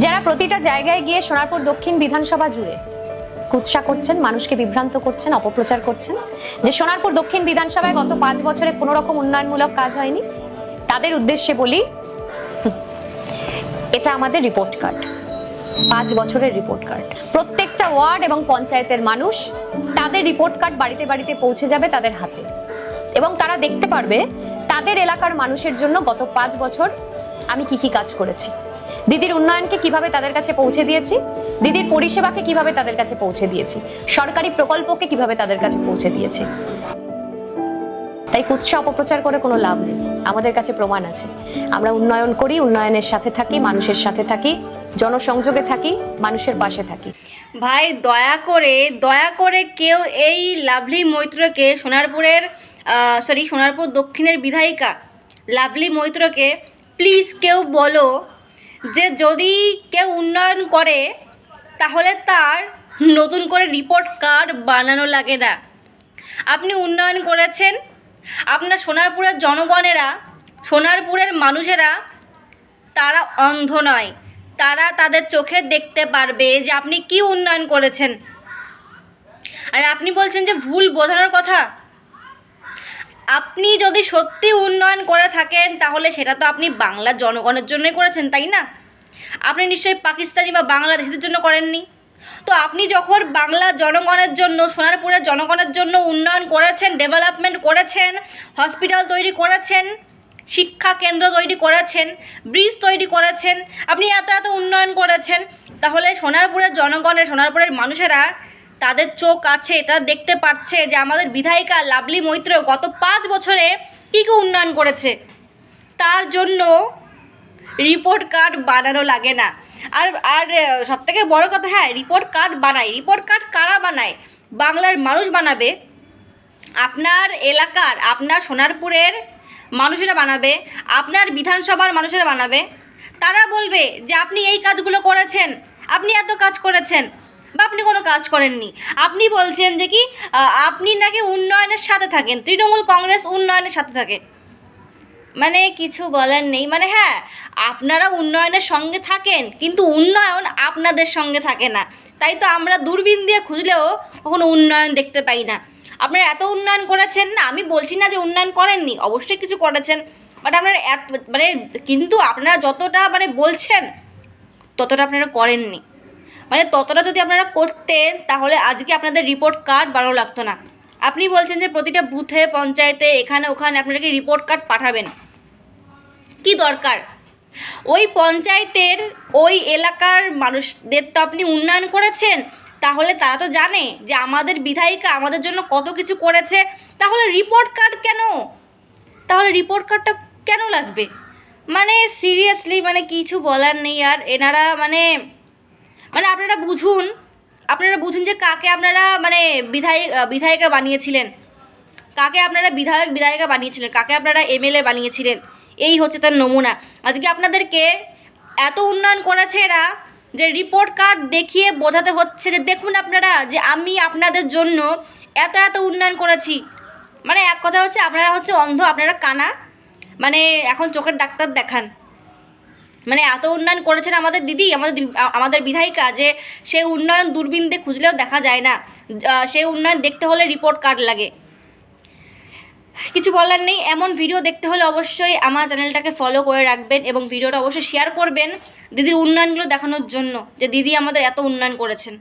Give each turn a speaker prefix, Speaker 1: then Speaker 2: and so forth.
Speaker 1: যারা প্রতিটা জায়গায় গিয়ে সোনারপুর দক্ষিণ বিধানসভা জুড়ে কুৎসা করছেন, মানুষকে বিভ্রান্ত করছেন, অপপ্রচার করছেন যে সোনারপুর দক্ষিণ বিধানসভায় গত 5 বছরে কোনো রকম উন্নয়নমূলক কাজ হয়নি, তাদের উদ্দেশ্যে বলি, এটা আমাদের রিপোর্ট কার্ড, 5 বছরের রিপোর্ট কার্ড। প্রত্যেকটা ওয়ার্ড এবং পঞ্চায়েতের মানুষ তাদের রিপোর্ট কার্ড বাড়িতে বাড়িতে পৌঁছে যাবে তাদের হাতে, এবং তারা দেখতে পারবে তাদের এলাকার মানুষের জন্য গত 5 বছর আমি কি কি কাজ করেছি, দিদির উন্নয়নকে কিভাবে তাদের কাছে পৌঁছে দিয়েছি, দিদির পরিষেবাকে কিভাবে তাদের কাছে পৌঁছে দিয়েছি, সরকারি প্রকল্পকে কিভাবে তাদের কাছে পৌঁছে দিয়েছি। তাই কুৎসা অপপ্রচার করে কোনো লাভ নেই, আমাদের কাছে প্রমাণ আছে। আমরা উন্নয়ন করি, উন্নয়নের সাথে থাকি, মানুষের সাথে থাকি, জনসংযোগে থাকি, মানুষের পাশে থাকি।
Speaker 2: ভাই দয়া করে কেউ এই লাভলি মৈত্রকে সোনারপুর দক্ষিণের বিধায়িকা লাভলি মৈত্রকে প্লিজ কেউ বলো যে যদি কেউ উন্নয়ন করে তাহলে তার নতুন করে রিপোর্ট কার্ড বানানো লাগে না। আপনি উন্নয়ন করেছেন, আপনার সোনারপুরের জনগণেরা, সোনারপুরের মানুষেরা তারা অন্ধ নয়, তারা তাদের চোখে দেখতে পারবে যে আপনি কি উন্নয়ন করেছেন। আর আপনি বলছেন যে ভুল বোঝানোর কথা। আপনি যদি সত্যি উন্নয়ন করে থাকেন তাহলে সেটা তো আপনি বাংলার জনগণের জন্যই করেছেন, তাই না? আপনি নিশ্চয়ই পাকিস্তানি বা বাংলাদেশিদের জন্য করেননি। তো আপনি যখন বাংলার জনগণের জন্য, সোনারপুরের জনগণের জন্য উন্নয়ন করেছেন, ডেভেলপমেন্ট করেছেন, হসপিটাল তৈরি করেছেন, শিক্ষা কেন্দ্র তৈরি করেছেন, ব্রিজ তৈরি করেছেন, আপনি এত উন্নয়ন করেছেন, তাহলে সোনারপুরের জনগণের, সোনারপুরের মানুষেরা তাদের চোখ আছে, তারা দেখতে পাচ্ছে যে আমাদের বিধায়িকা লাভলি মৈত্র গত 5 বছরে কী কী উন্নয়ন করেছে। তার জন্য রিপোর্ট কার্ড বানানো লাগে না। আর আর সবথেকে বড় কথা, হ্যাঁ, রিপোর্ট কার্ড বানায়, রিপোর্ট কার্ড কারা বানায়? বাংলার মানুষ বানাবে, আপনার এলাকার, আপনার সোনারপুরের মানুষেরা বানাবে, আপনার বিধানসভার মানুষেরা বানাবে। তারা বলবে যে আপনি এই কাজগুলো করেছেন, আপনি এত কাজ করেছেন, বা আপনি কোনো কাজ করেননি। আপনি বলছেন যে কি আপনি নাকি উন্নয়নের সাথে থাকেন, তৃণমূল কংগ্রেস উন্নয়নের সাথে থাকে, মানে কিছু বলার নেই। মানে হ্যাঁ, আপনারা উন্নয়নের সঙ্গে থাকেন, কিন্তু উন্নয়ন আপনাদের সঙ্গে থাকে না। তাই তো আমরা দূরবীন দিয়ে খুঁজলেও কখনো উন্নয়ন দেখতে পাই না। আপনারা এত উন্নয়ন করেছেন না, আমি বলছি না যে উন্নয়ন করেননি, অবশ্যই কিছু করেছেন, বাট আপনারা কিন্তু আপনারা যতটা বলছেন ততটা আপনারা করেননি। ততটা যদি আপনারা করতেন তাহলে আজকে আপনাদের রিপোর্ট কার্ড বানানো লাগতো না। আপনি বলছেন যে প্রতিটা বুথে, পঞ্চায়েতে, এখানে ওখানে আপনারা কি রিপোর্ট কার্ড পাঠাবেন, কি দরকার? ওই পঞ্চায়েতের, ওই এলাকার মানুষদের তো আপনি উন্নয়ন করেছেন, তাহলে তারা তো জানে যে আমাদের বিধায়িকা আমাদের জন্য কত কিছু করেছে। তাহলে রিপোর্ট কার্ড কেন? তাহলে রিপোর্ট কার্ডটা কেন লাগবে? সিরিয়াসলি কিছু বলার নেই। আর এনারা আপনারা বুঝুন যে কাকে আপনারা বিধায়িকা বানিয়েছিলেন, কাকে আপনারা বিধায়িকা বানিয়েছিলেন, কাকে আপনারা এমএলএ বানিয়েছিলেন। এই হচ্ছে তার নমুনা। আজকে আপনাদেরকে এত উন্নয়ন করেছে এরা যে রিপোর্ট কার্ড দেখিয়ে বোঝাতে হচ্ছে যে দেখুন আপনারা, যে আমি আপনাদের জন্য এত উন্নয়ন করেছি। এক কথা হচ্ছে আপনারা হচ্ছে অন্ধ, আপনারা কানা, এখন চোখের ডাক্তার দেখান। এত উন্নয়ন করেছেন আমাদের দিদি, আমাদের বিধায়িকা, যে সেই উন্নয়ন দূরবীন দিয়ে খুঁজলেও দেখা যায় না। সেই উন্নয়ন দেখতে হলে রিপোর্ট কার্ড লাগে। কিছু বলার নেই। এমন ভিডিও দেখতে হলে অবশ্যই আমার চ্যানেলটাকে ফলো করে রাখবেন এবং ভিডিওটা অবশ্যই শেয়ার করবেন দিদির উন্নয়নগুলো দেখানোর জন্য, যে দিদি আমাদের এত উন্নয়ন করেছেন।